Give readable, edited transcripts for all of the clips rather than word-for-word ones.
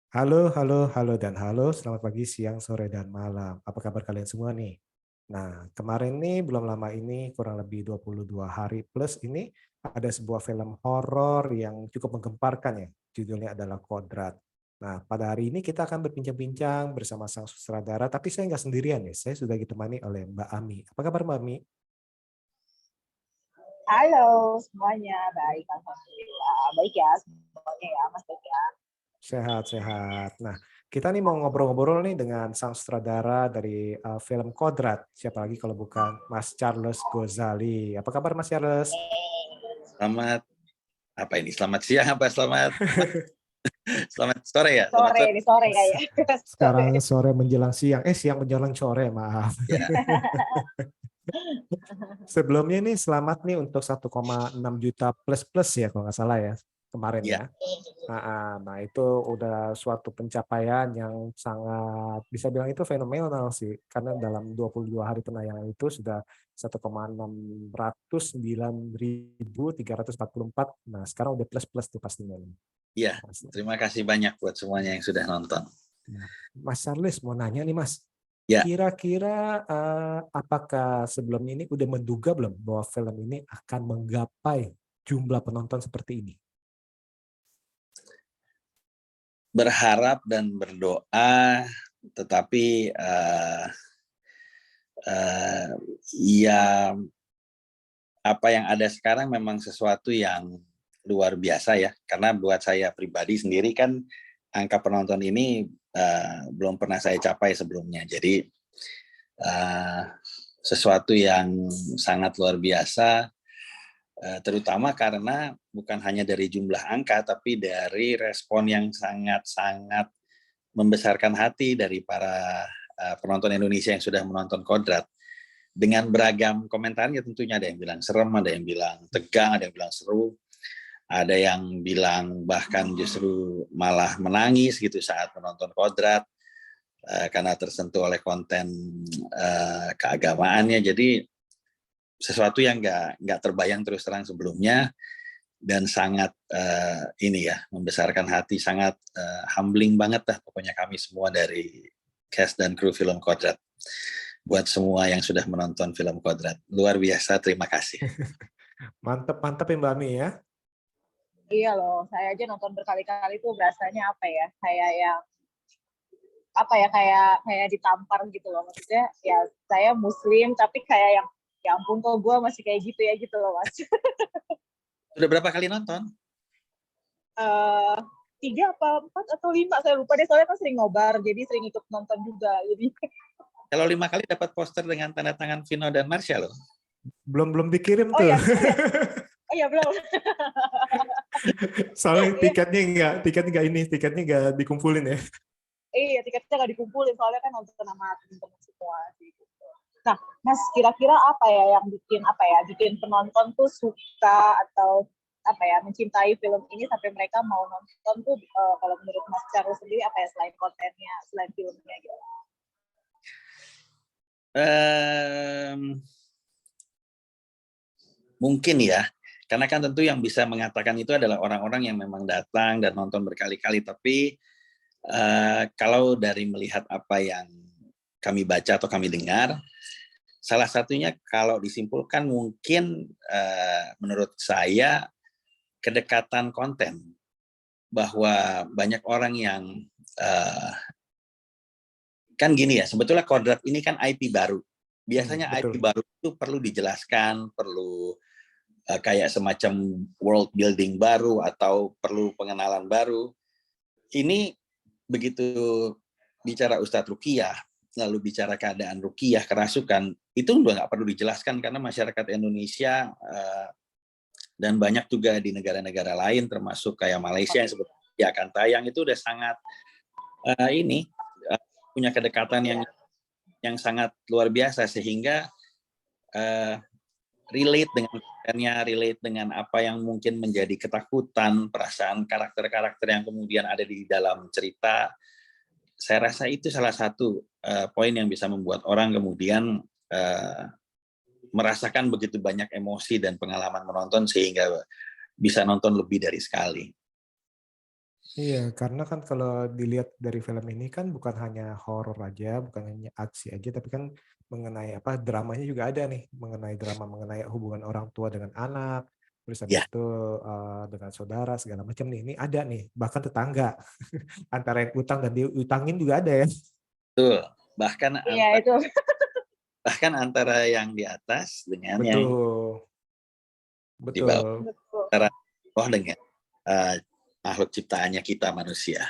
Halo, dan halo. Selamat pagi, siang, sore, dan malam. Apa kabar kalian semua nih? Nah, kemarin nih, belum lama ini, kurang lebih 22 hari plus ini, ada sebuah film horor yang cukup menggemparkan ya. Judulnya adalah Kodrat. Nah, pada hari ini kita akan berbincang-bincang bersama sang sutradara, tapi saya nggak sendirian ya. Saya sudah ditemani oleh Mbak Ami. Apa kabar Mbak Ami? Halo semuanya, baik alhamdulillah. Baik ya semuanya ya, Mas baik ya. Sehat-sehat. Nah, kita nih mau ngobrol-ngobrol nih dengan sang sutradara dari film Kodrat. Siapa lagi kalau bukan Mas Charles Gozali. Apa kabar Mas Charles? Selamat apa ini? Selamat siang apa selamat sore ya? Selamat Sore sore. ini sore kayaknya. Sore. Sekarang sore menjelang siang. Siang menjelang sore, maaf. Ya, Sebelumnya nih selamat nih untuk 1,6 juta plus-plus ya kalau nggak salah ya kemarin ya. ya. Nah, itu udah suatu pencapaian yang sangat bisa bilang itu fenomenal sih, karena dalam 22 hari penayangan itu sudah 1,609.344. Nah, sekarang udah plus-plus tuh pastinya. Ya, terima kasih banyak buat semuanya yang sudah nonton. Nah, Mas Charles mau nanya nih Mas, Ya, kira-kira apakah sebelum ini udah menduga belum bahwa film ini akan menggapai jumlah penonton seperti ini? berharap dan berdoa, tetapi ya apa yang ada sekarang memang sesuatu yang luar biasa ya. Karena buat saya pribadi sendiri kan angka penonton ini belum pernah saya capai sebelumnya. Jadi sesuatu yang sangat luar biasa, terutama karena bukan hanya dari jumlah angka, tapi dari respon yang sangat-sangat membesarkan hati dari para penonton Indonesia yang sudah menonton Kodrat. Dengan beragam komentarnya tentunya, ada yang bilang serem, ada yang bilang tegang, ada yang bilang seru, ada yang bilang bahkan justru malah menangis gitu saat menonton Kodrat, karena tersentuh oleh konten keagamaannya. Jadi sesuatu yang nggak terbayang terus terang sebelumnya, dan sangat ini ya, membesarkan hati, sangat humbling banget lah pokoknya kami semua dari cast dan kru film Kodrat. Buat semua yang sudah menonton film Kodrat, luar biasa, terima kasih. Mantep ya Mbak Mi ya. Iya loh, saya aja nonton berkali-kali tuh rasanya apa ya, kayak yang apa ya, kayak ditampar gitu loh. Maksudnya ya saya muslim tapi kayak yang ya ampun kok gue masih kayak gitu ya gitu loh Mas. Sudah berapa kali nonton? 3 apa 4 atau 5 saya lupa deh, soalnya kan sering nobar jadi sering ikut nonton juga jadi. Kalau 5 kali dapat poster dengan tanda tangan Vino dan Marsha loh. Belum dikirim Oh tuh. ya, oh ya belum. Soalnya tiketnya nggak dikumpulin ya. Iya, tiketnya nggak dikumpulin soalnya kan nonton sama teman-teman semua sih gitu. Nah, Mas, kira-kira apa ya yang bikin penonton tuh suka atau apa ya mencintai film ini sampai mereka mau nonton tuh, kalau menurut Mas Charles sendiri apa ya, selain kontennya, selain filmnya gitu? Mungkin ya, karena kan tentu yang bisa mengatakan itu adalah orang-orang yang memang datang dan nonton berkali-kali. Tapi kalau dari melihat apa yang kami baca atau kami dengar, salah satunya kalau disimpulkan mungkin menurut saya kedekatan konten, bahwa banyak orang yang kan gini ya, sebetulnya Kodrat ini kan IP baru. Biasanya IP baru itu perlu dijelaskan, perlu kayak semacam world building baru atau perlu pengenalan baru. Ini begitu bicara Ustadz Ruqyah, lalu bicara keadaan Ruqyah, kerasukan, itu udah nggak perlu dijelaskan karena masyarakat Indonesia dan banyak juga di negara-negara lain termasuk kayak Malaysia yang seperti akan tayang itu udah sangat punya kedekatan yang sangat luar biasa, sehingga relate dengan kontennya, relate dengan apa yang mungkin menjadi ketakutan, perasaan karakter-karakter yang kemudian ada di dalam cerita. Saya rasa itu salah satu poin yang bisa membuat orang kemudian merasakan begitu banyak emosi dan pengalaman menonton sehingga bisa nonton lebih dari sekali. Iya, karena kan kalau dilihat dari film ini kan bukan hanya horor aja, bukan hanya aksi aja, tapi kan mengenai apa dramanya juga ada nih, mengenai drama mengenai hubungan orang tua dengan anak, terus habis Ya, itu dengan saudara segala macam nih. Ini ada nih, bahkan tetangga antara yang utang dan diutangin juga ada ya. betul. Bahkan Iya antara itu. bahkan antara yang di atas dengan yang Betul, di bawah, Betul. antara bawah dengan eh, makhluk ciptaannya kita manusia.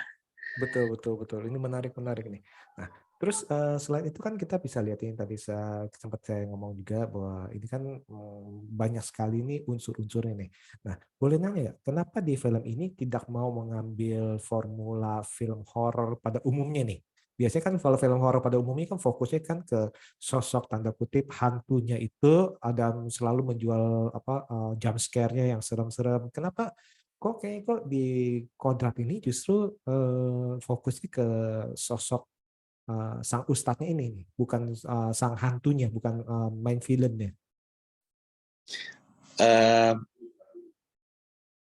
betul, betul, betul. Ini menarik, menarik nih. Nah, terus selain itu kan kita bisa lihat ini tadi sempat saya ngomong juga bahwa ini kan banyak sekali nih unsur-unsurnya nih. Nah, boleh nanya nggak, kenapa di film ini tidak mau mengambil formula film horor pada umumnya nih? Biasanya kan kalau film horor pada umumnya kan fokusnya kan ke sosok tanda kutip hantunya itu ada selalu menjual apa jump scare-nya yang serem-serem. Kenapa kok di Kodrat ini justru fokusnya ke sosok sang ustadznya ini nih, bukan sang hantunya, bukan main villain-nya. Eh,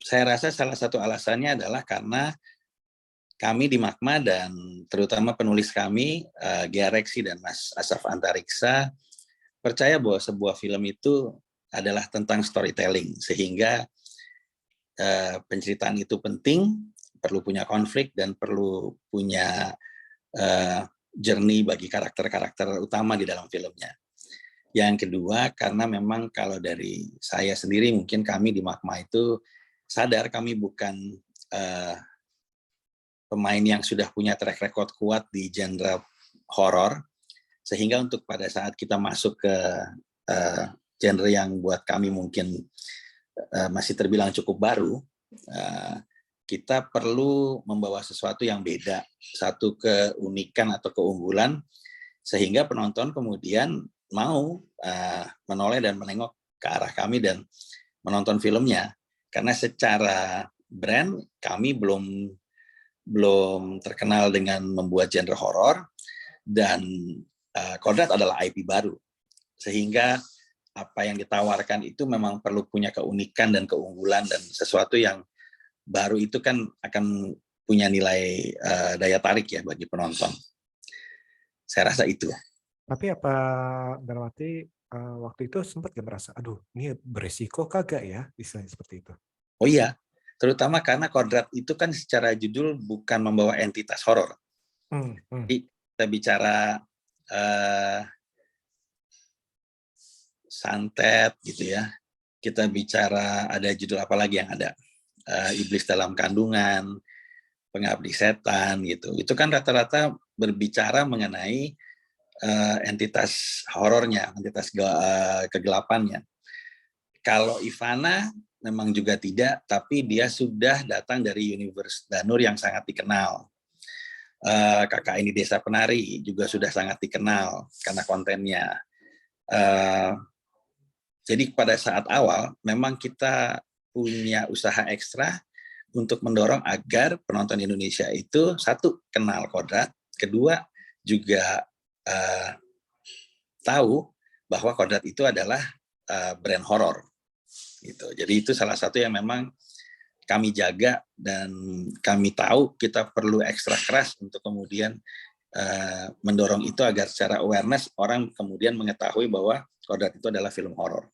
saya rasa salah satu alasannya adalah karena kami di Magma dan terutama penulis kami, Gia Reksi dan Mas Asaf Antariksa, percaya bahwa sebuah film itu adalah tentang storytelling, sehingga penceritaan itu penting, perlu punya konflik dan perlu punya journey bagi karakter-karakter utama di dalam filmnya. Yang kedua, karena memang kalau dari saya sendiri, mungkin kami di Magma itu sadar kami bukan uh, pemain yang sudah punya track record kuat di genre horor, sehingga untuk pada saat kita masuk ke genre yang buat kami mungkin masih terbilang cukup baru, uh, kita perlu membawa sesuatu yang beda, satu keunikan atau keunggulan, sehingga penonton kemudian mau menoleh dan menengok ke arah kami dan menonton filmnya. Karena secara brand kami belum terkenal dengan membuat genre horor, dan Kodrat adalah IP baru, sehingga apa yang ditawarkan itu memang perlu punya keunikan dan keunggulan, dan sesuatu yang baru itu kan akan punya nilai daya tarik ya bagi penonton. Saya rasa itu. Tapi apa Darwati waktu itu sempat gak merasa, aduh ini beresiko kagak ya, istilahnya seperti itu? Oh iya, terutama karena Kodrat itu kan secara judul bukan membawa entitas horor. Hmm, hmm. Jadi kita bicara uh, santet gitu ya. Kita bicara ada judul apa lagi yang ada? Iblis dalam kandungan, pengabdi setan gitu. Itu kan rata-rata berbicara mengenai entitas horornya, entitas kegelapannya. Kalau Ivana memang juga tidak, tapi dia sudah datang dari universe Danur yang sangat dikenal. Kakak ini Desa Penari juga sudah sangat dikenal karena kontennya. Jadi pada saat awal memang kita punya usaha ekstra untuk mendorong agar penonton Indonesia itu satu kenal Kodrat, kedua juga uh, tahu bahwa Kodrat itu adalah brand horor. Gitu. Jadi itu salah satu yang memang kami jaga, dan kami tahu kita perlu ekstra keras untuk kemudian mendorong itu agar secara awareness orang kemudian mengetahui bahwa Kodrat itu adalah film horor.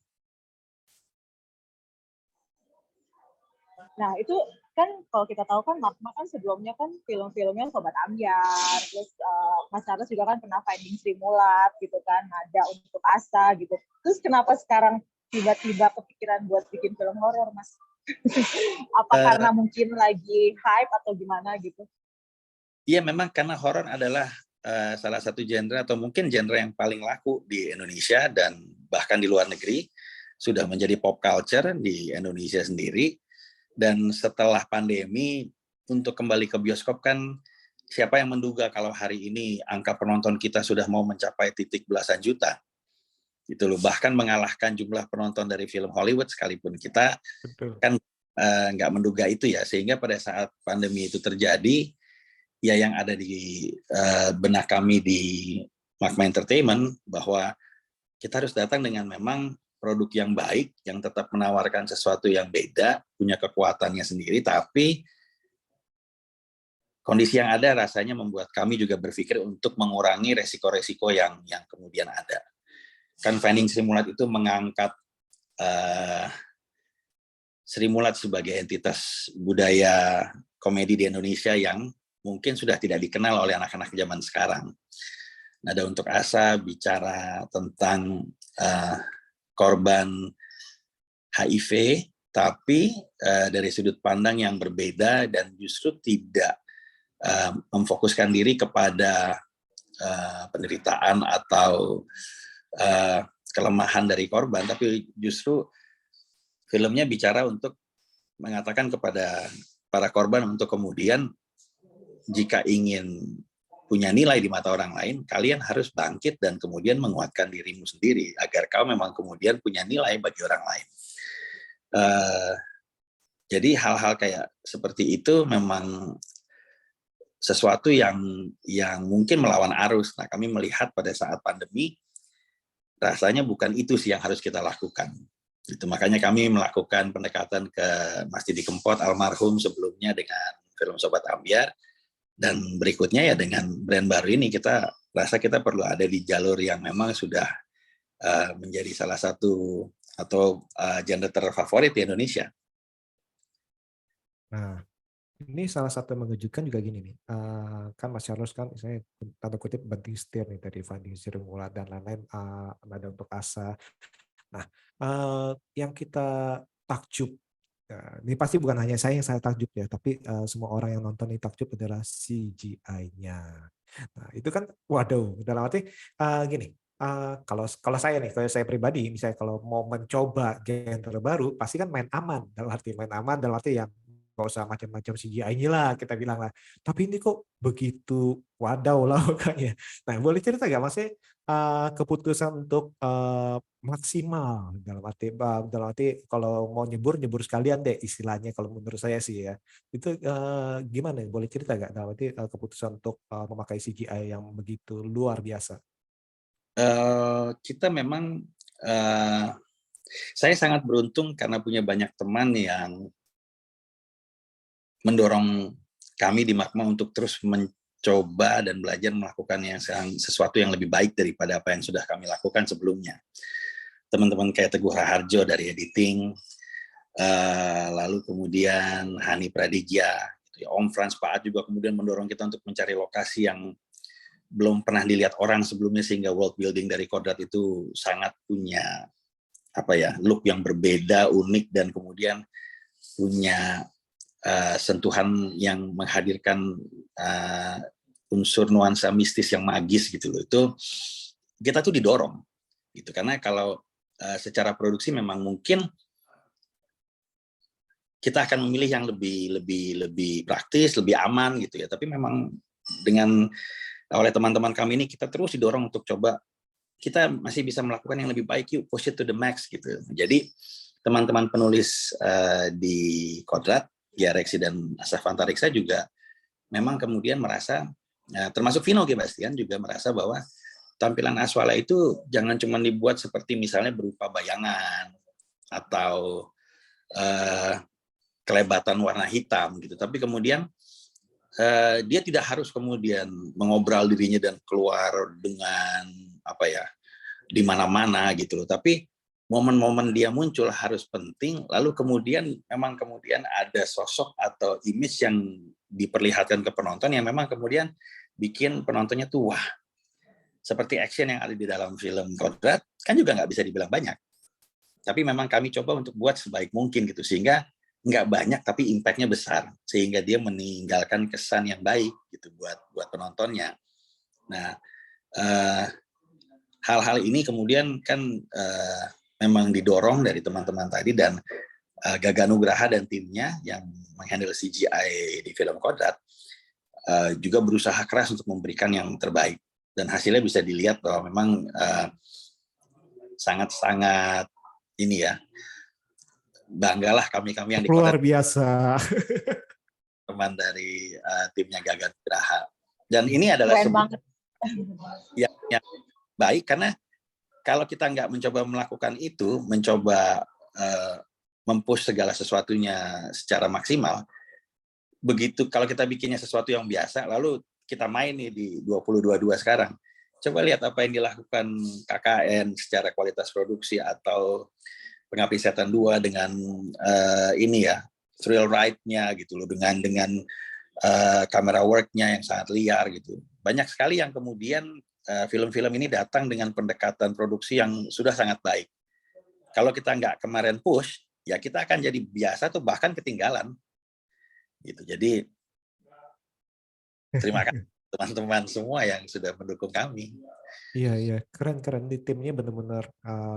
Nah, itu kan kalau kita tahu kan Magma kan sebelumnya kan film-filmnya Sobat Ambyar, terus Mas Charles juga kan pernah Finding Sri Mulat gitu kan, ada Untuk Asa gitu. Terus kenapa sekarang tiba-tiba kepikiran buat bikin film horor, Mas? Apa karena mungkin lagi hype atau gimana gitu? Iya, memang karena horor adalah salah satu genre atau mungkin genre yang paling laku di Indonesia dan bahkan di luar negeri, sudah menjadi pop culture di Indonesia sendiri. Dan setelah pandemi, untuk kembali ke bioskop kan siapa yang menduga kalau hari ini angka penonton kita sudah mau mencapai titik belasan juta. Gitu loh, bahkan mengalahkan jumlah penonton dari film Hollywood, sekalipun kita Betul. kan nggak menduga itu ya. Sehingga pada saat pandemi itu terjadi, ya yang ada di benak kami di Magma Entertainment bahwa kita harus datang dengan memang produk yang baik, yang tetap menawarkan sesuatu yang beda, punya kekuatannya sendiri, tapi kondisi yang ada rasanya membuat kami juga berpikir untuk mengurangi resiko-resiko yang kemudian ada. Kan Finding Sri Mulat itu mengangkat Sri Mulat sebagai entitas budaya komedi di Indonesia yang mungkin sudah tidak dikenal oleh anak-anak zaman sekarang. Nada Untuk Asa bicara tentang korban HIV, tapi dari sudut pandang yang berbeda dan justru tidak memfokuskan diri kepada penderitaan atau kelemahan dari korban, tapi justru filmnya bicara untuk mengatakan kepada para korban untuk kemudian jika ingin punya nilai di mata orang lain, kalian harus bangkit dan kemudian menguatkan dirimu sendiri agar kau memang kemudian punya nilai bagi orang lain. Jadi hal-hal kayak seperti itu memang sesuatu yang mungkin melawan arus. Nah, kami melihat pada saat pandemi, rasanya bukan itu sih yang harus kita lakukan. Itu makanya kami melakukan pendekatan ke Mas Didi Kempot almarhum sebelumnya dengan film Sobat Ambyar, dan berikutnya ya dengan brand baru ini kita rasa kita perlu ada di jalur yang memang sudah menjadi salah satu atau genre terfavorit di Indonesia. Nah, ini salah satu yang mengejutkan juga gini nih, kan Mas Charles kan misalnya tanda kutip banting setir nih dari Finding Sri Mulat dan lain-lain, Nada Untuk Asa. Nah, yang kita takjub, ini pasti bukan hanya saya yang takjub ya, tapi semua orang yang nonton ini takjub adalah CGI-nya. Nah, itu kan waduh, dalam arti gini, kalau saya nih, kalau saya pribadi, misalnya kalau mau mencoba genre baru, pasti kan main aman, dalam arti yang nggak usah macam-macam CGI-nya lah, kita bilang lah. Tapi ini kok begitu wadaw lah makanya. Nah, boleh cerita nggak Mas, keputusan untuk maksimal dalam arti kalau mau nyebur sekalian deh istilahnya kalau menurut saya sih ya. Itu gimana? Boleh cerita nggak dalam arti keputusan untuk memakai CGI yang begitu luar biasa? Kita memang saya sangat beruntung karena punya banyak teman yang mendorong kami di Magma untuk terus mencoba dan belajar melakukan sesuatu yang lebih baik daripada apa yang sudah kami lakukan sebelumnya. Teman-teman kayak Teguh Raharjo dari editing, lalu kemudian Hani Pradijya, Om Frans Paat juga kemudian mendorong kita untuk mencari lokasi yang belum pernah dilihat orang sebelumnya, sehingga world building dari Kodrat itu sangat punya look yang berbeda, unik, dan kemudian punya sentuhan yang menghadirkan unsur nuansa mistis yang magis gitu loh. Itu kita tuh didorong gitu, karena kalau secara produksi memang mungkin kita akan memilih yang lebih praktis, lebih aman gitu ya, tapi memang dengan oleh teman-teman kami ini kita terus didorong untuk coba kita masih bisa melakukan yang lebih baik, yuk push it to the max gitu. Jadi teman-teman penulis di Kodrat, Gia Reksi dan Asaf Antariksa juga memang kemudian merasa, termasuk Vino G. Bastian juga merasa bahwa tampilan Aswala itu jangan cuma dibuat seperti misalnya berupa bayangan atau kelebatan warna hitam gitu, tapi kemudian dia tidak harus kemudian mengobral dirinya dan keluar dengan di mana-mana gitu loh, tapi momen-momen dia muncul harus penting, lalu kemudian ada sosok atau image yang diperlihatkan ke penonton yang memang kemudian bikin penontonnya tuh wah, seperti action yang ada di dalam film Kodrat kan juga nggak bisa dibilang banyak, tapi memang kami coba untuk buat sebaik mungkin gitu, sehingga nggak banyak tapi impact-nya besar, sehingga dia meninggalkan kesan yang baik gitu buat penontonnya. Nah, hal-hal ini kemudian kan memang didorong dari teman-teman tadi, dan Gaga Nugraha dan timnya yang menghandle CGI di film Kodrat juga berusaha keras untuk memberikan yang terbaik, dan hasilnya bisa dilihat bahwa memang sangat-sangat ini ya, banggalah kami yang di Luar Kodrat, biasa. teman dari timnya Gaga Nugraha, dan ini adalah sebuah yang baik, karena kalau kita nggak mencoba melakukan itu, mencoba mempush segala sesuatunya secara maksimal, begitu kalau kita bikinnya sesuatu yang biasa, lalu kita main nih di 2022 sekarang. Coba lihat apa yang dilakukan KKN secara kualitas produksi atau Pengabdi Setan 2 dengan ini ya, thrill ride-nya gitu loh, dengan kamera work-nya yang sangat liar gitu. Banyak sekali yang kemudian film-film ini datang dengan pendekatan produksi yang sudah sangat baik. Kalau kita nggak kemarin push, ya kita akan jadi biasa atau bahkan ketinggalan. Gitu. Jadi terima kasih teman-teman semua yang sudah mendukung kami. Iya, iya, keren-keren. Di timnya benar-benar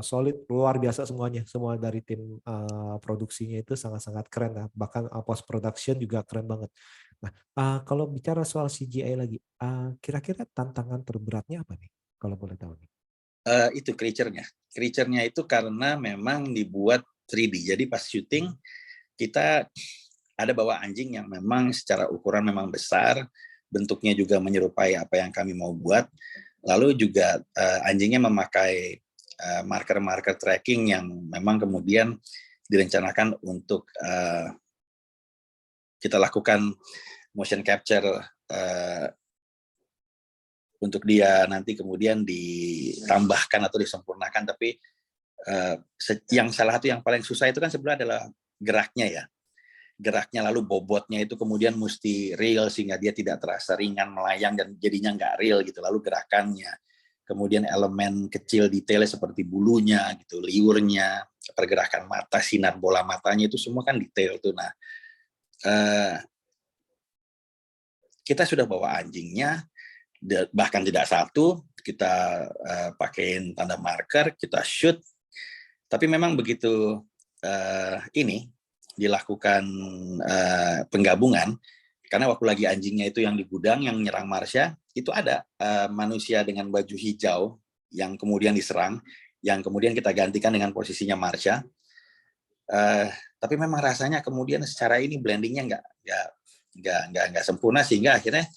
solid, luar biasa semuanya. Semua dari tim produksinya itu sangat-sangat keren. Nah, bahkan post production juga keren banget. Nah, kalau bicara soal CGI lagi, kira-kira tantangan terberatnya apa nih? Kalau boleh tahu nih. Itu creature-nya. Creature-nya itu karena memang dibuat 3D. Jadi pas syuting kita ada bawa anjing yang memang secara ukuran memang besar, bentuknya juga menyerupai apa yang kami mau buat. Lalu juga anjingnya memakai marker-marker tracking yang memang kemudian direncanakan untuk kita lakukan motion capture untuk dia nanti kemudian ditambahkan atau disempurnakan. Tapi yang salah satu yang paling susah itu kan sebenarnya adalah geraknya ya. Geraknya lalu bobotnya itu kemudian mesti real sehingga dia tidak terasa ringan melayang dan jadinya nggak real gitu. Lalu gerakannya, kemudian elemen kecil detailnya seperti bulunya gitu, liurnya, pergerakan mata, sinar bola matanya itu semua kan detail tuh. Nah, kita sudah bawa anjingnya, bahkan tidak satu, kita pakein tanda marker, kita shoot. Tapi memang begitu ini dilakukan penggabungan, karena waktu lagi anjingnya itu yang di gudang yang nyerang Marsha, itu ada manusia dengan baju hijau yang kemudian diserang, yang kemudian kita gantikan dengan posisinya Marsha. Tapi memang rasanya kemudian secara ini blendingnya nggak sempurna, sehingga akhirnya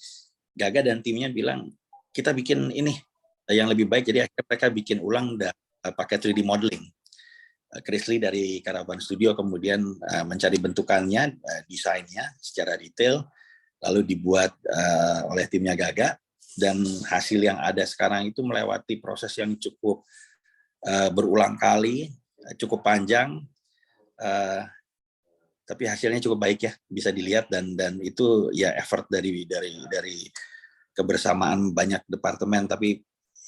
Gaga dan timnya bilang kita bikin ini yang lebih baik. Jadi akhirnya mereka bikin ulang pakai 3D modeling. Chris Lee dari Caravan Studio kemudian mencari bentukannya, desainnya secara detail, lalu dibuat oleh timnya Gaga, dan hasil yang ada sekarang itu melewati proses yang cukup berulang kali, cukup panjang, tapi hasilnya cukup baik ya, bisa dilihat, dan itu ya effort dari kebersamaan banyak departemen, tapi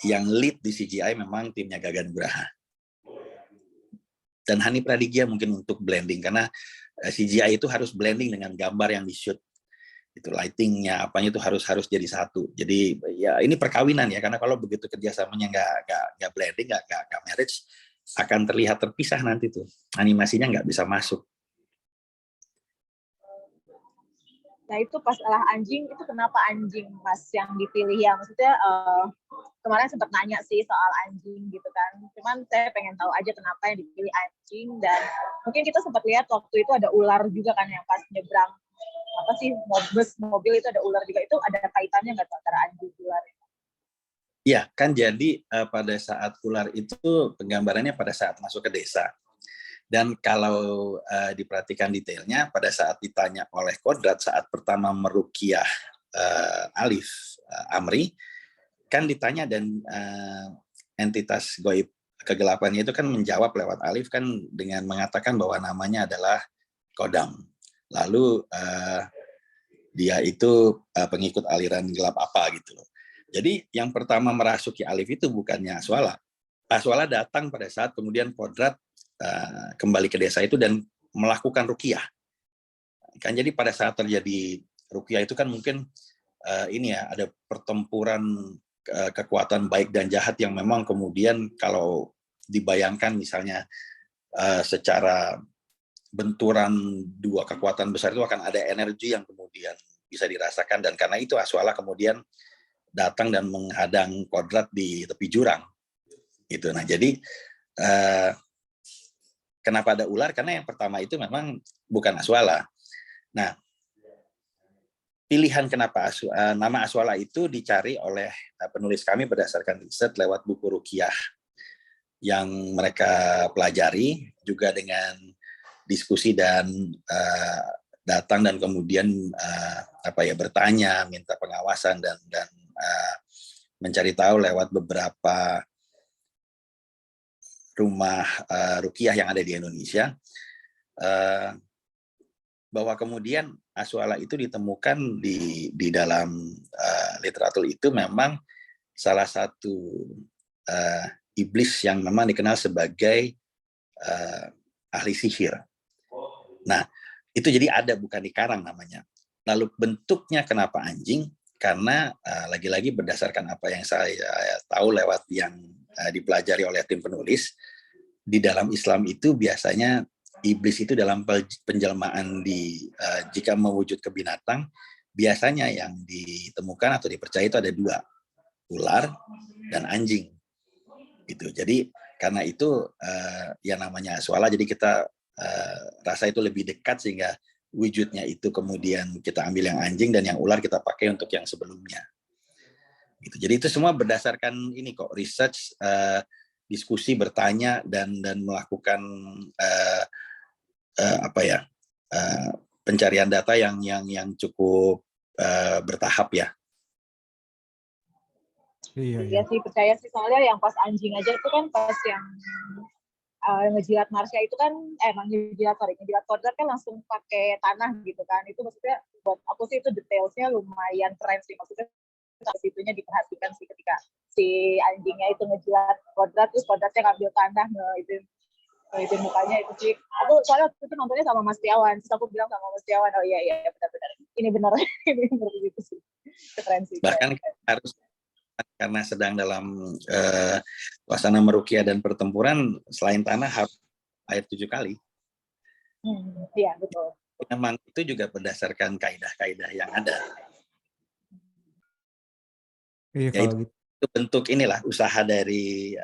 yang lead di CGI memang timnya Gaga Nugraha. Dan Hani Pradigya mungkin untuk blending, karena CGI itu harus blending dengan gambar yang di-shoot. Itu lightingnya, apanya itu harus jadi satu. Jadi ya ini perkawinan ya, karena kalau begitu kerjasamanya nggak blending, nggak marriage, akan terlihat terpisah nanti tuh. Animasinya nggak bisa masuk. Nah itu pas anjing, itu kenapa anjing Mas yang dipilih ya? Maksudnya kemarin sempat nanya sih soal anjing gitu kan. Cuman saya pengen tahu aja kenapa yang dipilih anjing, dan mungkin kita sempat lihat waktu itu ada ular juga kan yang pas nyebrang apa sih mobil itu ada ular juga. Itu ada kaitannya nggak antara anjing dan ular? Iya kan, jadi pada saat ular itu penggambarannya pada saat masuk ke desa. Dan kalau diperhatikan detailnya, pada saat ditanya oleh Kodrat saat pertama meruqyah Alif Amri, kan ditanya, dan entitas goib kegelapannya itu kan menjawab lewat Alif kan dengan mengatakan bahwa namanya adalah Kodam. Lalu dia itu pengikut aliran gelap apa gitu loh. Jadi yang pertama merasuki Alif itu bukannya Aswala. Aswala datang pada saat kemudian Kodrat kembali ke desa itu dan melakukan ruqyah. Kan jadi pada saat terjadi ruqyah itu kan mungkin ini ya, ada pertempuran kekuatan baik dan jahat yang memang kemudian kalau dibayangkan misalnya secara benturan dua kekuatan besar itu akan ada energi yang kemudian bisa dirasakan, dan karena itu Aswala kemudian datang dan menghadang Kodrat di tepi jurang. Gitu. Nah, jadi kenapa ada ular? Karena yang pertama itu memang bukan Aswala. Nah, pilihan kenapa nama Aswala itu dicari oleh penulis kami berdasarkan riset lewat buku ruqyah yang mereka pelajari, juga dengan diskusi dan datang dan kemudian bertanya, minta pengawasan dan mencari tahu lewat beberapa rumah ruqyah yang ada di Indonesia, bahwa kemudian Aswala itu ditemukan di dalam literatur itu memang salah satu iblis yang memang dikenal sebagai ahli sihir. Nah, itu jadi ada, bukan dikarang namanya. Lalu bentuknya kenapa anjing? Karena lagi-lagi berdasarkan apa yang saya tahu lewat yang dipelajari oleh tim penulis, di dalam Islam itu biasanya iblis itu dalam penjelmaan jika mewujud ke binatang, biasanya yang ditemukan atau dipercaya itu ada dua, ular dan anjing. Gitu. Jadi karena itu yang namanya Aswala, jadi kita rasa itu lebih dekat sehingga wujudnya itu kemudian kita ambil yang anjing dan yang ular kita pakai untuk yang sebelumnya. Gitu. Jadi itu semua berdasarkan ini kok, research, diskusi, bertanya dan melakukan pencarian data yang cukup bertahap ya. Iya sih, percaya sih, soalnya yang pas anjing aja itu kan pas yang ngejilat Marsha itu kan ngejilat Kodrat kan langsung pakai tanah gitu kan. Itu maksudnya buat aku sih itu detailsnya lumayan keren sih, maksudnya situnya diperhatikan sih ketika si anjingnya itu ngejilat Kodrat, terus Kodratnya ngambil tanah itu mukanya itu sih. Aku soalnya waktu itu nontonnya sama Mas Tiawan, terus aku bilang sama Mas Tiawan, oh iya benar-benar ini benar ini benar gitu sih, keren sih. Bahkan harus, karena sedang dalam suasana meruqyah dan pertempuran, selain tanah harus air 7 kali. Iya betul. Memang itu juga berdasarkan kaidah-kaidah yang ada. Iya, kalau gitu. Itu bentuk inilah usaha dari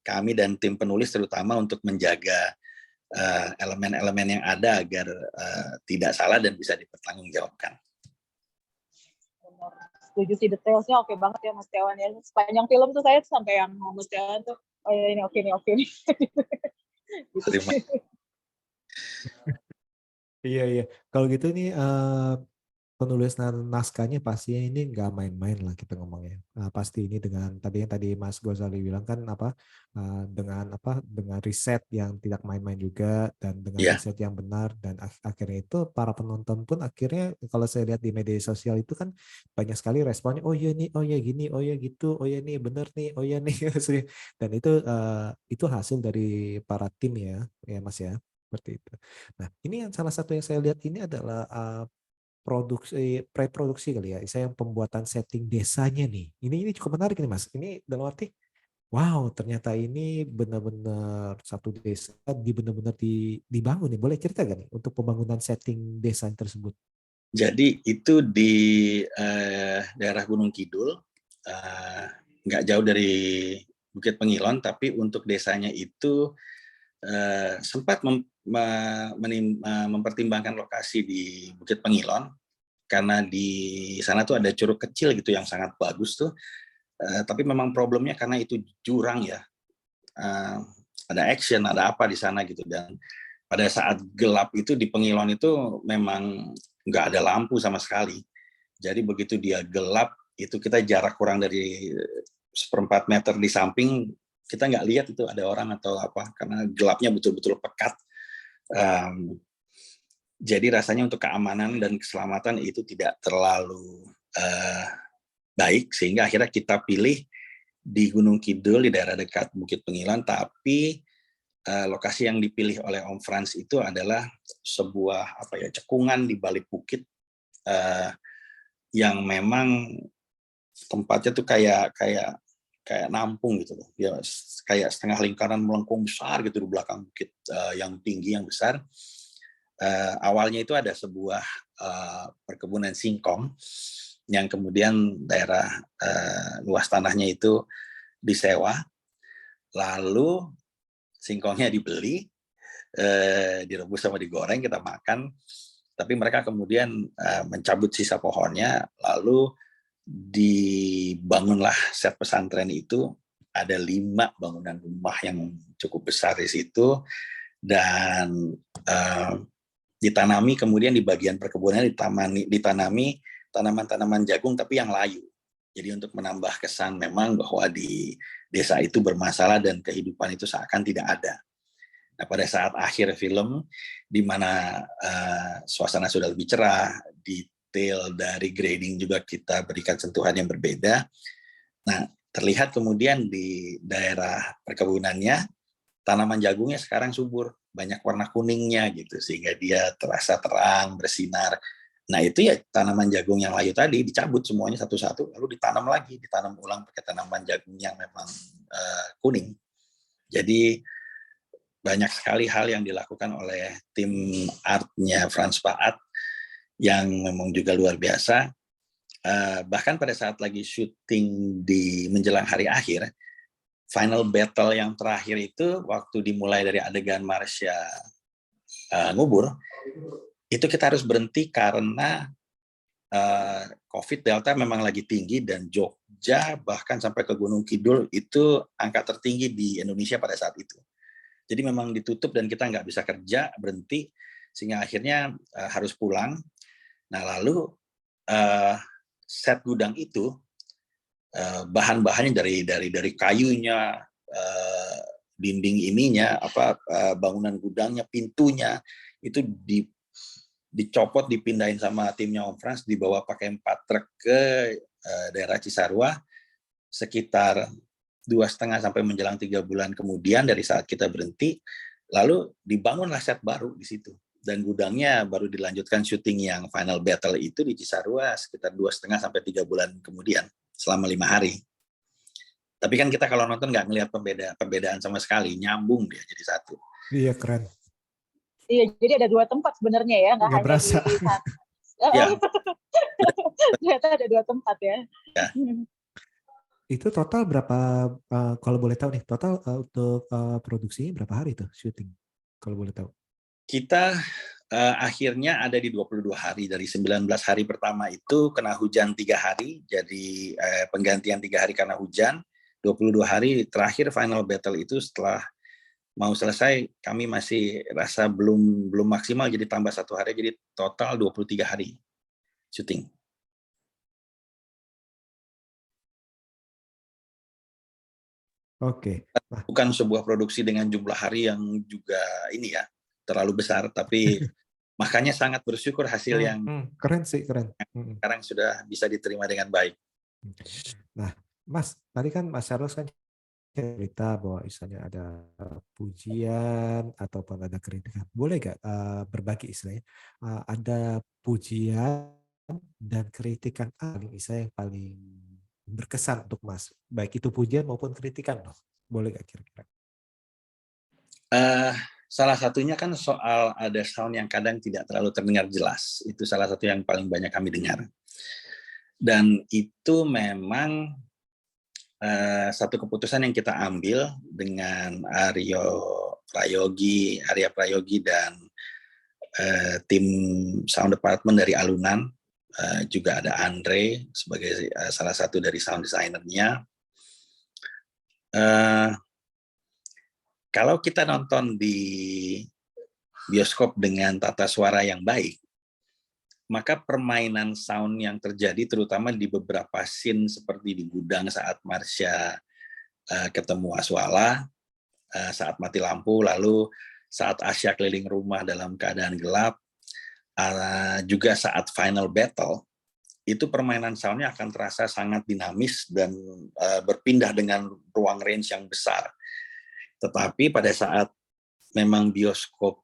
kami dan tim penulis terutama untuk menjaga elemen-elemen yang ada agar tidak salah dan bisa dipertanggungjawabkan. Setuju sih, detailsnya oke banget ya Mas Tiawan ya. Sepanjang film tuh saya sampai yang Mas Tiawan tuh, oh ya ini oke nih. Gitu. Iya. Kalau gitu nih penulis naskahnya pastinya ini nggak main-main lah kita ngomongnya. Pasti ini dengan tadi Mas Ghazali bilang kan dengan riset yang tidak main-main juga dan dengan riset yang benar, dan akhirnya itu para penonton pun akhirnya kalau saya lihat di media sosial itu kan banyak sekali responnya, oh iya nih, oh ya gini, oh ya gitu, oh ya nih benar nih, oh ya nih. Dan itu hasil dari para tim ya Mas ya, seperti itu. Nah, ini yang salah satu yang saya lihat ini adalah preproduksi kali ya. Saya yang pembuatan setting desanya nih. Ini cukup menarik nih Mas. Ini dalam arti, wow, ternyata ini benar-benar satu desa benar-benar dibangun nih. Boleh cerita gak nih untuk pembangunan setting desa tersebut? Jadi itu di daerah Gunung Kidul, nggak jauh dari Bukit Pengilon, tapi untuk desanya itu sempat mempertimbangkan lokasi di Bukit Pengilon, karena di sana tuh ada curug kecil gitu yang sangat bagus tuh, tapi memang problemnya karena itu jurang ya, ada action, ada apa di sana gitu, dan pada saat gelap itu di Pengilon itu memang nggak ada lampu sama sekali, jadi begitu dia gelap itu kita jarak kurang dari 1/4 meter di samping, kita nggak lihat itu ada orang atau apa, karena gelapnya betul-betul pekat. Jadi rasanya untuk keamanan dan keselamatan itu tidak terlalu baik, sehingga akhirnya kita pilih di Gunung Kidul di daerah dekat Bukit Pengilon, tapi lokasi yang dipilih oleh Om Frans itu adalah sebuah cekungan di balik bukit yang memang tempatnya tuh kayak nampung gitu loh, ya kayak setengah lingkaran melengkung besar gitu di belakang bukit yang tinggi yang besar. Awalnya itu ada sebuah perkebunan singkong yang kemudian daerah luas tanahnya itu disewa, lalu singkongnya dibeli, direbus sama digoreng, kita makan, tapi mereka kemudian mencabut sisa pohonnya, lalu dibangunlah set pesantren itu. Ada 5 bangunan rumah yang cukup besar di situ, dan ditanami, kemudian di bagian perkebunan ditanami tanaman-tanaman jagung tapi yang layu. Jadi untuk menambah kesan memang bahwa di desa itu bermasalah dan kehidupan itu seakan tidak ada. Nah, pada saat akhir film, di mana suasana sudah lebih cerah, detail dari grading juga kita berikan sentuhan yang berbeda. Nah, terlihat kemudian di daerah perkebunannya, tanaman jagungnya sekarang subur, banyak warna kuningnya gitu, sehingga dia terasa terang, bersinar. Nah, itu ya tanaman jagung yang layu tadi dicabut semuanya satu-satu, lalu ditanam lagi, ditanam ulang pakai tanaman jagung yang memang kuning. Jadi banyak sekali hal yang dilakukan oleh tim artnya Frans Paat yang memang juga luar biasa. Bahkan pada saat lagi syuting di menjelang hari akhir, final battle yang terakhir itu waktu dimulai dari adegan Marsha ngubur, itu kita harus berhenti karena COVID Delta memang lagi tinggi dan Jogja bahkan sampai ke Gunung Kidul itu angka tertinggi di Indonesia pada saat itu. Jadi memang ditutup dan kita nggak bisa kerja, berhenti, sehingga akhirnya harus pulang. Nah lalu set gudang itu bahan-bahannya dari kayunya, dinding ininya, bangunan gudangnya, pintunya itu dicopot, dipindahin sama timnya Om Frans, dibawa pakai 4 truk ke daerah Cisarua sekitar 2,5 sampai menjelang 3 bulan kemudian dari saat kita berhenti, lalu dibangunlah set baru di situ. Dan gudangnya baru dilanjutkan syuting yang final battle itu di Cisarua sekitar 2,5 sampai 3 bulan kemudian, selama 5 hari. Tapi kan kita kalau nonton nggak ngelihat perbedaan sama sekali, nyambung dia jadi satu. Iya, keren. Iya, jadi ada 2 tempat sebenarnya ya, nggak hanya berasa. di Ya. Ternyata ada 2 tempat ya. Ya. Itu total berapa, kalau boleh tahu nih, total untuk produksinya berapa hari tuh syuting, kalau boleh tahu? Kita akhirnya ada di 22 hari. Dari 19 hari pertama itu kena hujan 3 hari, jadi penggantian 3 hari karena hujan. 22 hari terakhir final battle itu setelah mau selesai, kami masih rasa belum maksimal, jadi tambah 1 hari, jadi total 23 hari syuting. Oke. Bukan sebuah produksi dengan jumlah hari yang juga ini ya, terlalu besar, tapi makanya sangat bersyukur hasil yang keren sih, keren. Sekarang sudah bisa diterima dengan baik. Nah, Mas, tadi kan Mas Charles kan cerita bahwa misalnya ada pujian ataupun ada kritikan. Boleh nggak berbagi istilahnya? Ada pujian dan kritikan misalnya yang paling berkesan untuk Mas, baik itu pujian maupun kritikan, loh. Boleh nggak kira-kira? Salah satunya kan soal ada sound yang kadang tidak terlalu terdengar jelas. Itu salah satu yang paling banyak kami dengar. Dan itu memang satu keputusan yang kita ambil dengan Arya Prayogi dan tim sound department dari Alunan, juga ada Andre sebagai salah satu dari sound designer-nya. Kalau kita nonton di bioskop dengan tata suara yang baik, maka permainan sound yang terjadi terutama di beberapa scene seperti di gudang saat Marsha ketemu Aswala, saat mati lampu, lalu saat Asya keliling rumah dalam keadaan gelap, juga saat final battle, itu permainan soundnya akan terasa sangat dinamis dan berpindah dengan ruang range yang besar. Tetapi pada saat memang bioskop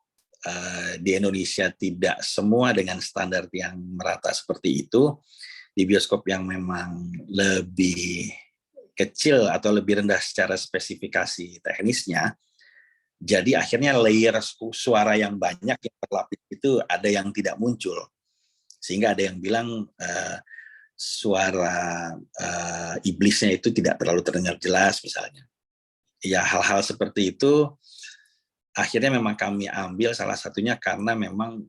di Indonesia tidak semua dengan standar yang merata seperti itu, di bioskop yang memang lebih kecil atau lebih rendah secara spesifikasi teknisnya, jadi akhirnya layer suara yang banyak yang berlapis itu ada yang tidak muncul. Sehingga ada yang bilang suara iblisnya itu tidak terlalu terdengar jelas misalnya. Ya hal-hal seperti itu akhirnya memang kami ambil salah satunya karena memang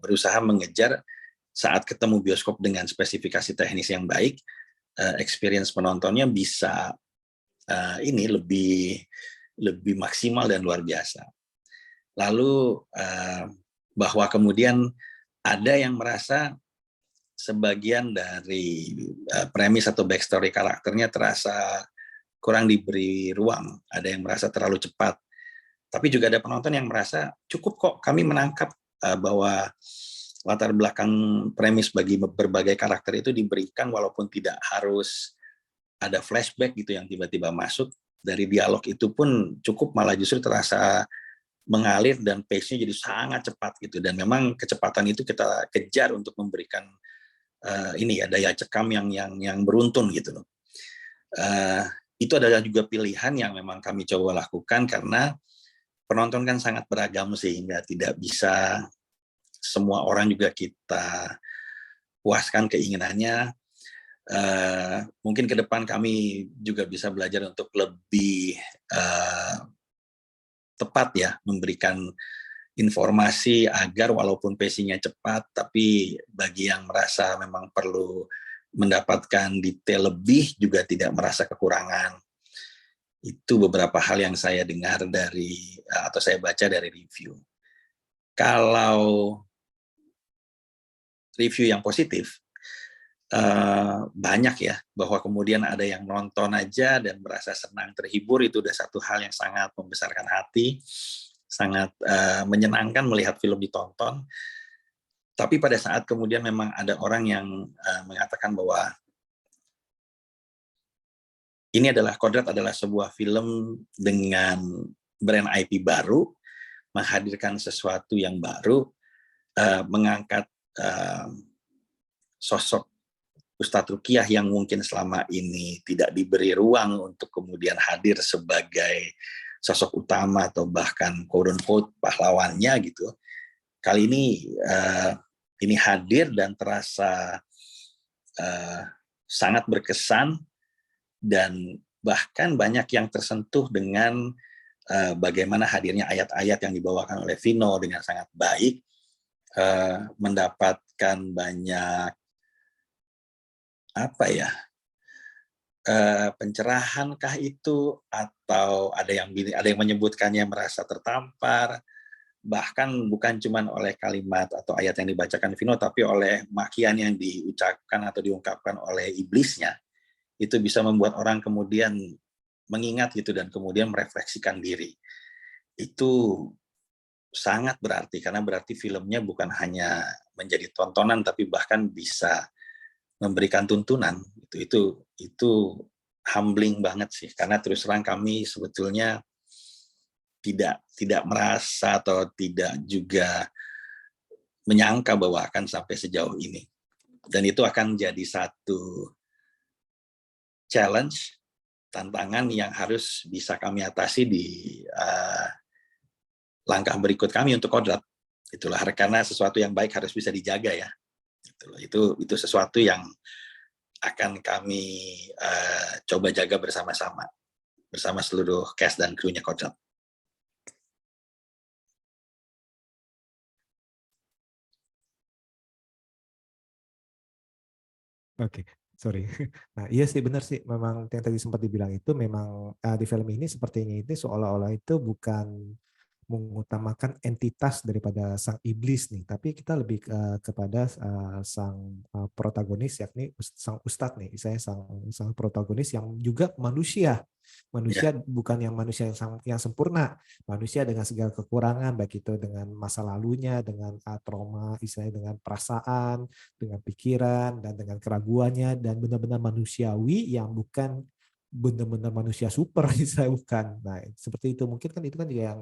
berusaha mengejar saat ketemu bioskop dengan spesifikasi teknis yang baik, experience penontonnya bisa ini lebih maksimal dan luar biasa. Lalu bahwa kemudian ada yang merasa sebagian dari premis atau backstory karakternya terasa kurang diberi ruang, ada yang merasa terlalu cepat. Tapi juga ada penonton yang merasa cukup kok kami menangkap bahwa latar belakang premis bagi berbagai karakter itu diberikan walaupun tidak harus ada flashback gitu yang tiba-tiba masuk. Dari dialog itu pun cukup malah justru terasa mengalir dan pace-nya jadi sangat cepat gitu. Dan memang kecepatan itu kita kejar untuk memberikan ini ya daya cekam yang beruntun gitu loh. Itu adalah juga pilihan yang memang kami coba lakukan karena penonton kan sangat beragam sehingga tidak bisa semua orang juga kita puaskan keinginannya. Mungkin ke depan kami juga bisa belajar untuk lebih tepat ya memberikan informasi agar walaupun pacing-nya cepat, tapi bagi yang merasa memang perlu mendapatkan detail lebih juga tidak merasa kekurangan. Itu beberapa hal yang saya dengar dari atau saya baca dari review. Kalau review yang positif, banyak ya, bahwa kemudian ada yang nonton aja dan merasa senang, terhibur, itu udah satu hal yang sangat membesarkan hati, sangat menyenangkan melihat film ditonton. Tapi pada saat kemudian memang ada orang yang mengatakan bahwa ini adalah Kodrat adalah sebuah film dengan brand IP baru, menghadirkan sesuatu yang baru, mengangkat sosok Ustadz Rukiah yang mungkin selama ini tidak diberi ruang untuk kemudian hadir sebagai sosok utama atau bahkan quote-unquote pahlawannya gitu. Kali ini hadir dan terasa sangat berkesan dan bahkan banyak yang tersentuh dengan bagaimana hadirnya ayat-ayat yang dibawakan oleh Vino dengan sangat baik, mendapatkan banyak pencerahankah itu, atau ada yang menyebutkannya merasa tertampar, bahkan bukan cuma oleh kalimat atau ayat yang dibacakan Vino, tapi oleh makian yang diucapkan atau diungkapkan oleh iblisnya. Itu bisa membuat orang kemudian mengingat gitu dan kemudian merefleksikan diri. Itu sangat berarti karena berarti filmnya bukan hanya menjadi tontonan tapi bahkan bisa memberikan tuntunan. Itu humbling banget sih, karena terus terang kami sebetulnya tidak merasa atau tidak juga menyangka bahwa akan sampai sejauh ini. Dan itu akan jadi satu challenge, tantangan yang harus bisa kami atasi di langkah berikut kami untuk Kodrat. Itulah karena sesuatu yang baik harus bisa dijaga ya. Itu sesuatu yang akan kami coba jaga bersama-sama bersama seluruh cast dan krunya Kodrat. Oke, sorry. Nah, iya sih benar sih. Memang yang tadi sempat dibilang itu memang di film ini sepertinya itu seolah-olah itu bukan mengutamakan entitas daripada sang iblis nih, tapi kita lebih kepada sang protagonis, yakni sang ustadz nih, saya sang protagonis yang juga manusia bukan yang manusia yang sempurna, manusia dengan segala kekurangan, baik itu dengan masa lalunya, dengan trauma, istilahnya dengan perasaan, dengan pikiran, dan dengan keraguannya, dan benar-benar manusiawi yang bukan benar-benar manusia super, saya bukan. Nah, seperti itu mungkin kan itu kan juga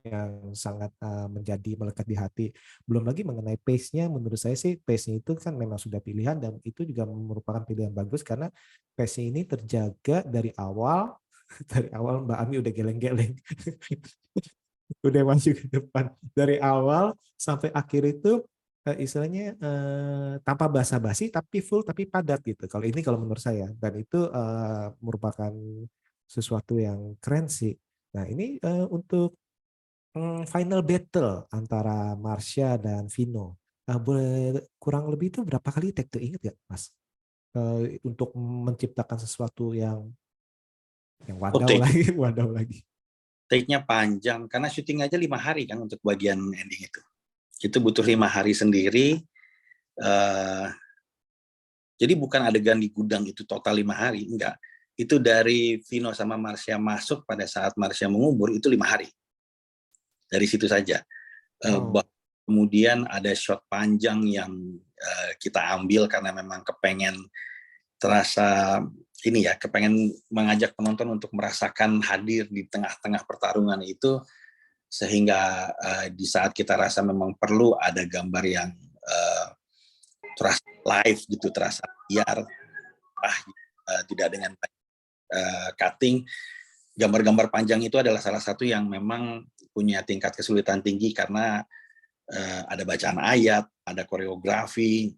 yang sangat menjadi melekat di hati. Belum lagi mengenai pace-nya, menurut saya sih pace-nya itu kan memang sudah pilihan dan itu juga merupakan pilihan bagus karena pace-nya ini terjaga dari awal. Dari awal Mbak Ami udah geleng-geleng. Udah masuk ke depan. Dari awal sampai akhir itu istilahnya tanpa basa-basi tapi full tapi padat gitu. Kalau ini kalau menurut saya, dan itu merupakan sesuatu yang keren sih. Nah ini untuk final battle antara Marsha dan Vino, boleh kurang lebih itu berapa kali take tuh, inget gak Mas? Untuk menciptakan sesuatu yang wadaw lagi, wadaw lagi. Take-nya panjang karena syuting aja 5 hari kan untuk bagian ending itu. Itu butuh 5 hari sendiri. Jadi bukan adegan di gudang itu total 5 hari, enggak. Itu dari Vino sama Marsha masuk pada saat Marsha mengubur itu 5 hari. Dari situ saja. Kemudian ada shot panjang yang kita ambil karena memang kepengen terasa ini ya, kepengen mengajak penonton untuk merasakan hadir di tengah-tengah pertarungan itu, sehingga di saat kita rasa memang perlu ada gambar yang terasa live gitu, terasa liar, tidak dengan cutting. Gambar-gambar panjang itu adalah salah satu yang memang punya tingkat kesulitan tinggi karena ada bacaan ayat, ada koreografi,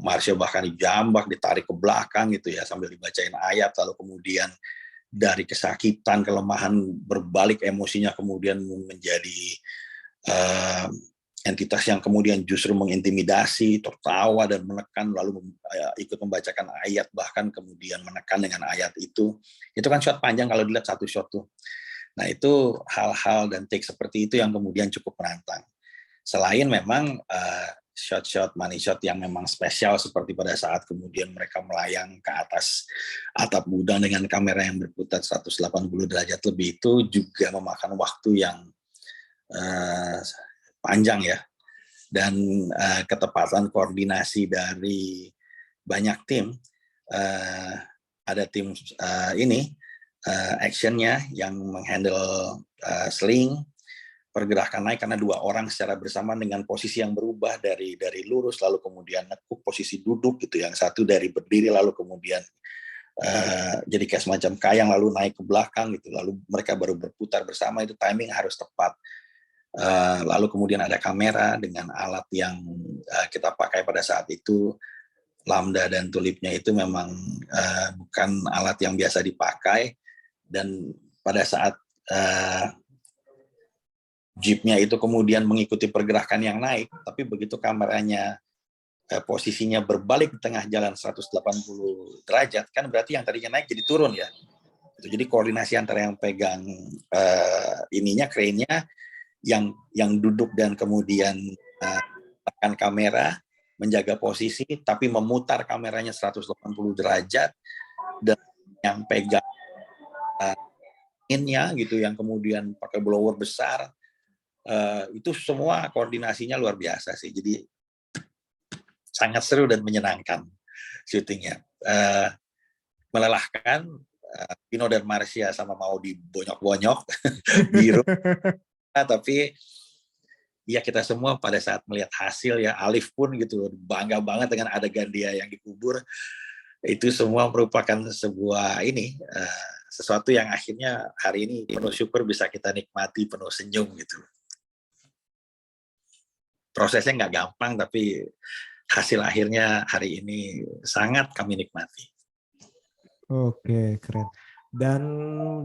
Marsha bahkan dijambak, ditarik ke belakang gitu ya sambil dibacain ayat, lalu kemudian dari kesakitan, kelemahan berbalik emosinya kemudian menjadi entitas yang kemudian justru mengintimidasi, tertawa dan menekan, lalu ikut membacakan ayat, bahkan kemudian menekan dengan ayat itu kan shot panjang kalau dilihat satu shot tuh. Nah itu hal-hal dan take seperti itu yang kemudian cukup menantang. Selain memang shot-shot, money shot yang memang spesial seperti pada saat kemudian mereka melayang ke atas atap gudang dengan kamera yang berputar 180 derajat lebih, itu juga memakan waktu yang panjang ya, dan ketepatan koordinasi dari banyak tim. Ada tim actionnya yang menghandle sling, pergerakan naik karena 2 orang secara bersama dengan posisi yang berubah dari lurus lalu kemudian nekuk, posisi duduk gitu, yang satu dari berdiri lalu kemudian jadi kayak semacam kayang lalu naik ke belakang gitu, lalu mereka baru berputar bersama, itu timing harus tepat. Lalu kemudian ada kamera dengan alat yang kita pakai pada saat itu, lambda dan tulipnya itu memang bukan alat yang biasa dipakai, dan pada saat jeepnya itu kemudian mengikuti pergerakan yang naik, tapi begitu kameranya posisinya berbalik di tengah jalan 180 derajat, kan berarti yang tadinya naik jadi turun ya. Jadi koordinasi antara yang pegang crane-nya, yang duduk dan kemudian tekan kamera, menjaga posisi, tapi memutar kameranya 180 derajat, dan yang pegang in-nya gitu, yang kemudian pakai blower besar, itu semua koordinasinya luar biasa sih. Jadi sangat seru dan menyenangkan syutingnya. Melelahkan, Vino dan Marsha sama mau dibonyok-bonyok biru, tapi ya kita semua pada saat melihat hasil ya, Alif pun gitu bangga banget dengan adegan dia yang dikubur. Itu semua merupakan sebuah sesuatu yang akhirnya hari ini penuh syukur bisa kita nikmati penuh senyum gitu. Prosesnya nggak gampang, tapi hasil akhirnya hari ini sangat kami nikmati. Oke, keren. Dan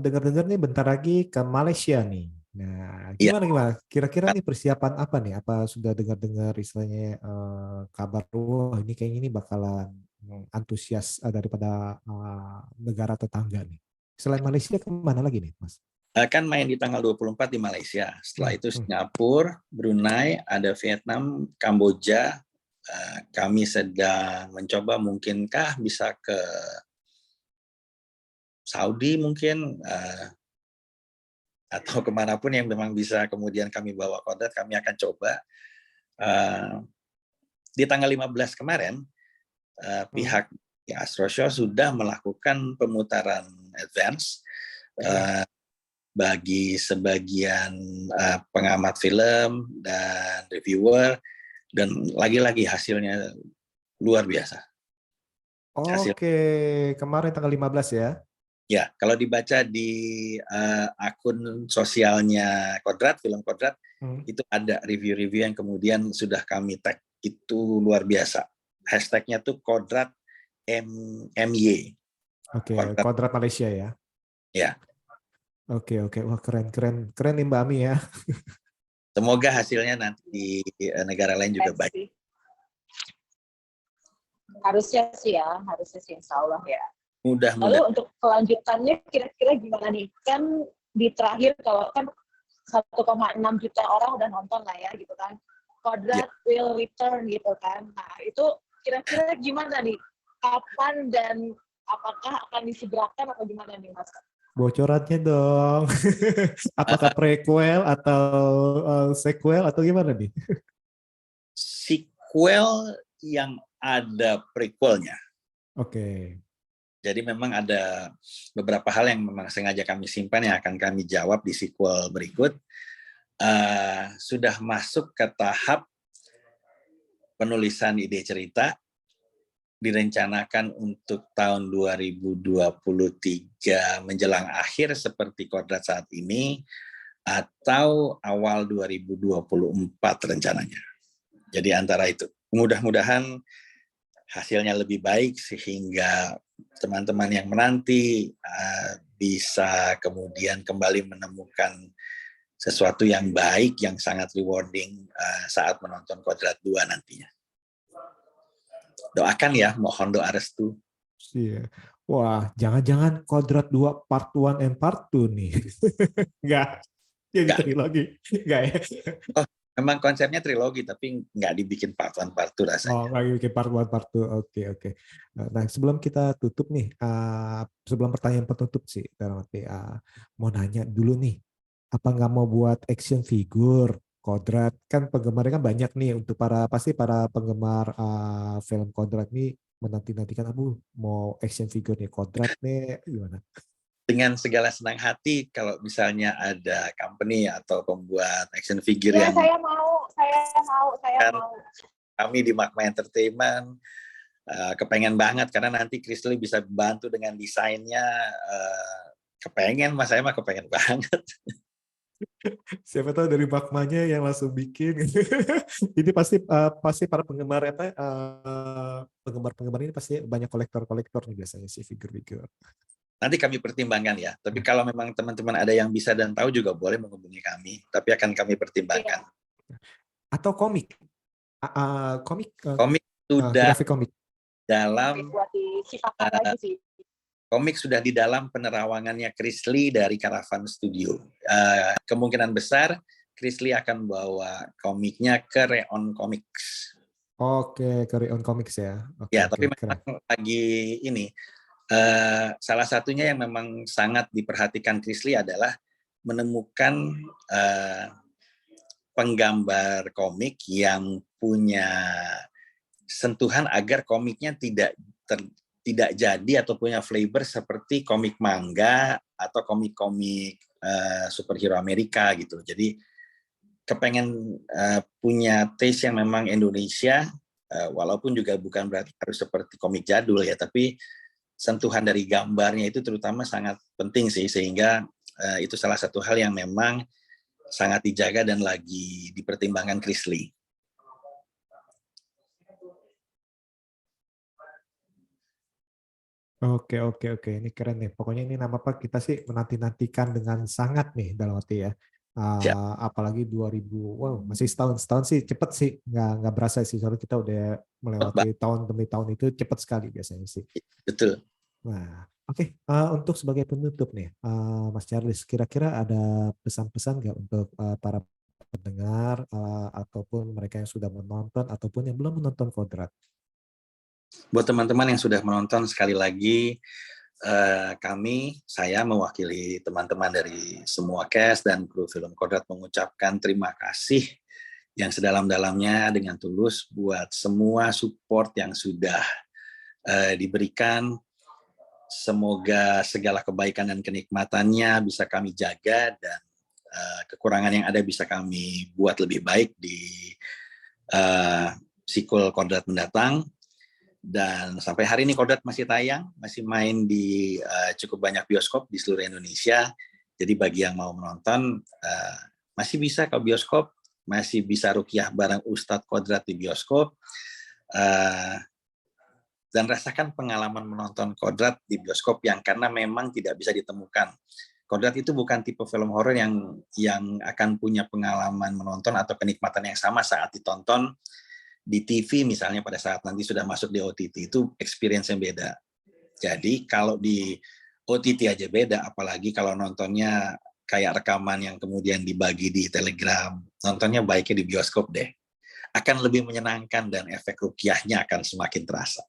dengar-dengar nih bentar lagi ke Malaysia nih. Nah, gimana? Kira-kira nih persiapan apa nih? Apa sudah dengar-dengar istilahnya kabar, wah ini kayaknya ini bakalan antusias daripada negara tetangga nih. Selain Malaysia, kemana lagi nih, Mas? Kan main di tanggal 24 di Malaysia. Setelah itu Singapura, Brunei, ada Vietnam, Kamboja. Kami sedang mencoba mungkinkah bisa ke Saudi mungkin, atau kemanapun yang memang bisa kemudian kami bawa kodrat, kami akan coba. Di tanggal 15 kemarin, pihak Astro Show sudah melakukan pemutaran advance bagi sebagian pengamat film dan reviewer, dan lagi-lagi hasilnya luar biasa. Oke, kemarin tanggal 15 ya? Ya, kalau dibaca di akun sosialnya Kodrat, film Kodrat, itu ada review-review yang kemudian sudah kami tag, itu luar biasa. Hashtagnya tuh Kodrat MY. Oke, Kodrat Malaysia ya? Ya. Oke. Wah, keren nih Mbak Ami ya. Semoga hasilnya nanti di negara lain juga baik. Harusnya sih insya Allah ya. Mudah-mudahan. Lalu untuk kelanjutannya kira-kira gimana nih? Kan di terakhir kalau kan 1,6 juta orang udah nonton lah ya gitu kan. Kodrat will return gitu kan. Nah itu kira-kira gimana nih? Kapan dan apakah akan disegerakan atau gimana nih Mas? Bocorannya dong. Apakah prequel atau sequel atau gimana nih? Sequel yang ada prequelnya. Oke. Jadi memang ada beberapa hal yang memang sengaja kami simpan yang akan kami jawab di sequel berikut. Sudah masuk ke tahap penulisan ide cerita, direncanakan untuk tahun 2023 menjelang akhir seperti Kodrat saat ini, atau awal 2024 rencananya. Jadi antara itu. Mudah-mudahan hasilnya lebih baik sehingga teman-teman yang menanti bisa kemudian kembali menemukan sesuatu yang baik, yang sangat rewarding saat menonton Kodrat 2 nantinya. Doakan ya, mohon doa restu. Iya. Wah, jangan-jangan Kodrat 2 part 1 and part 2 nih. Enggak. Jadi Enggak. trilogi. Enggak ya? Oh, memang konsepnya trilogi, tapi nggak dibikin part 1, part 2 rasanya. Oh, lagi bikin part 1, part 2. Oke. Nah, sebelum kita tutup nih, sebelum pertanyaan penutup sih, dalam arti, mau nanya dulu nih, apa nggak mau buat action figure Kodrat? Kan penggemarnya kan banyak nih, untuk pasti para penggemar film Kodrat nih menanti-nantikan, mau action figure nih Kodrat nih, gimana? Dengan segala senang hati kalau misalnya ada company atau pembuat action figure Ya, yang saya mau. kami di Magma Entertainment kepengen banget karena nanti Krisli bisa bantu dengan desainnya. Kepengen, Mas, saya mah kepengen banget. Siapa tahu dari Magmanya yang langsung bikin. Ini pasti para penggemar penggemar ini pasti banyak kolektor nih biasanya sih figur-figur. Nanti kami pertimbangkan ya. Tapi kalau memang teman-teman ada yang bisa dan tahu juga boleh menghubungi kami. Tapi akan kami pertimbangkan. Atau komik. Komik sudah grafik komik. Dalam lagi sih. Komik sudah di dalam penerawangannya Krisli dari Caravan Studio. Kemungkinan besar Krisli akan bawa komiknya ke Reon Comics. Oke, ke Reon Comics ya. Ya, tapi memang lagi ini. Salah satunya yang memang sangat diperhatikan Krisli adalah menemukan penggambar komik yang punya sentuhan agar komiknya tidak jadi atau punya flavor seperti komik manga atau komik-komik superhero Amerika gitu. Jadi kepengen punya taste yang memang Indonesia, walaupun juga bukan berarti harus seperti komik jadul ya, tapi sentuhan dari gambarnya itu terutama sangat penting sih, sehingga itu salah satu hal yang memang sangat dijaga dan lagi dipertimbangkan Krisli. Oke. Ini keren nih. Pokoknya ini nama apa kita sih menanti-nantikan dengan sangat nih dalam arti ya. Apalagi 2000, wow, masih setahun sih cepet sih, nggak berasa sih, soalnya kita udah melewati tahun demi tahun, itu cepet sekali biasanya sih. Betul. Nah, oke. Untuk sebagai penutup nih, Mas Charles, kira-kira ada pesan-pesan nggak untuk para pendengar ataupun mereka yang sudah menonton ataupun yang belum menonton Kodrat? Buat teman-teman yang sudah menonton, sekali lagi saya mewakili teman-teman dari semua cast dan kru film Kodrat mengucapkan terima kasih yang sedalam-dalamnya dengan tulus buat semua support yang sudah diberikan. Semoga segala kebaikan dan kenikmatannya bisa kami jaga dan kekurangan yang ada bisa kami buat lebih baik di sequel Kodrat mendatang. Dan sampai hari ini Kodrat masih tayang, masih main di cukup banyak bioskop di seluruh Indonesia. Jadi bagi yang mau menonton, masih bisa ke bioskop, masih bisa ruqyah bareng Ustadz Kodrat di bioskop. Dan rasakan pengalaman menonton Kodrat di bioskop yang karena memang tidak bisa ditemukan. Kodrat itu bukan tipe film horor yang akan punya pengalaman menonton atau kenikmatan yang sama saat ditonton di TV misalnya pada saat nanti sudah masuk di OTT, itu experience yang beda. Jadi kalau di OTT aja beda, apalagi kalau nontonnya kayak rekaman yang kemudian dibagi di Telegram, nontonnya baiknya di bioskop deh. akan lebih menyenangkan dan efek rukiahnya akan semakin terasa.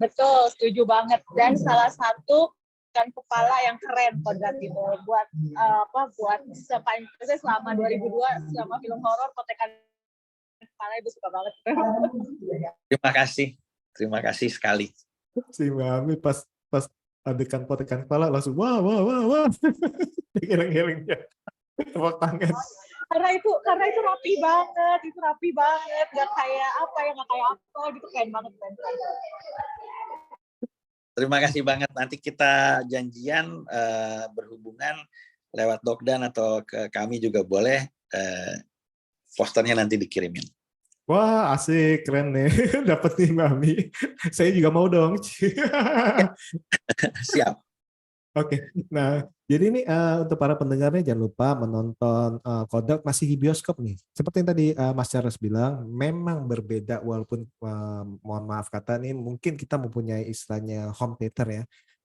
Betul, setuju banget. Dan salah satu kan kepala yang keren Kodrat itu buat buat sepanjang selama 2002 selama film horor Kotekan Kepala itu suka banget. Terima kasih sekali. Si Mami pas pas adegan potekan kepala langsung wah wah wah wah. Geleng-gelengnya. Tepuk tangan. Karena itu rapi banget, nggak kayak apa gitu, keren banget. Terima kasih banget. Nanti kita janjian berhubungan lewat Dokdan atau ke kami juga boleh. Posternya nanti dikirimin. Wah, asik, keren nih. Dapat nih Mami. Saya juga mau dong. Siap. Oke, nah jadi ini untuk para pendengarnya jangan lupa menonton Kodrat masih di bioskop nih. Seperti yang tadi Mas Charles bilang, memang berbeda walaupun mohon maaf kata nih mungkin kita mempunyai istilahnya home theater ya.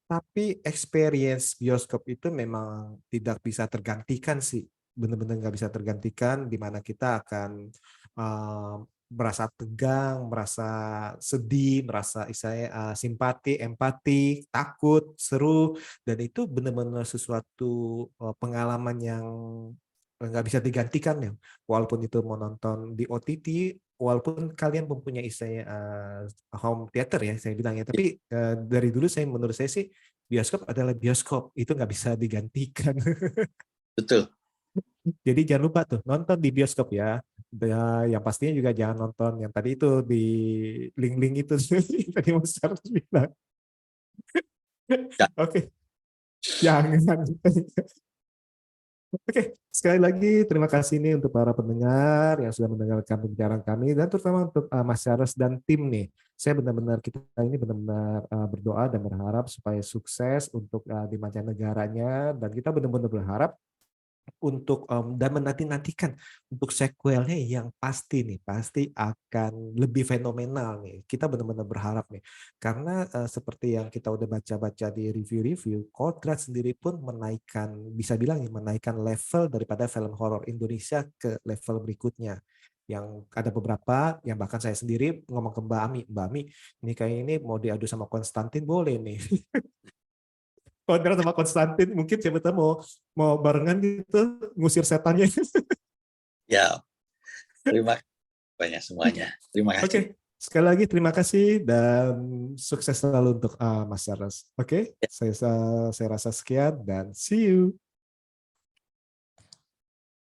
Tapi experience bioskop itu memang tidak bisa tergantikan sih. Benar-benar nggak bisa tergantikan di mana kita akan merasa tegang, merasa sedih, merasa simpati, empati, takut, seru, dan itu benar-benar sesuatu pengalaman yang nggak bisa digantikan ya. Walaupun itu mau nonton di OTT, walaupun kalian mempunyai home theater ya, saya bilang ya. Tapi dari dulu menurut saya sih bioskop adalah bioskop, itu nggak bisa digantikan. Betul. Jadi jangan lupa tuh nonton di bioskop ya. Yang pastinya juga jangan nonton yang tadi itu di link-link itu tadi Mas Charles bilang. Ya. Oke, jangan. Oke, sekali lagi terima kasih nih untuk para pendengar yang sudah mendengarkan pembicaraan kami dan terutama untuk Mas Charles dan tim nih. Kita ini benar-benar berdoa dan berharap supaya sukses untuk di mancanegaranya dan kita benar-benar berharap untuk dan menanti-nantikan untuk sequelnya yang pasti akan lebih fenomenal nih. Kita benar-benar berharap nih. Karena seperti yang kita udah baca-baca di review-review, Kodrat sendiri pun bisa bilang menaikkan level daripada film horor Indonesia ke level berikutnya. Yang ada beberapa yang bahkan saya sendiri ngomong ke Mbak Ami, ini kayaknya ini mau diadu sama Konstantin boleh nih. Kodrat sama Konstantin mungkin siapa tahu mau barengan gitu ngusir setannya. Ya, terima kasih banyak semuanya. Terima kasih. Oke, sekali lagi terima kasih dan sukses selalu untuk Mas Charles. Oke, saya rasa sekian dan see you.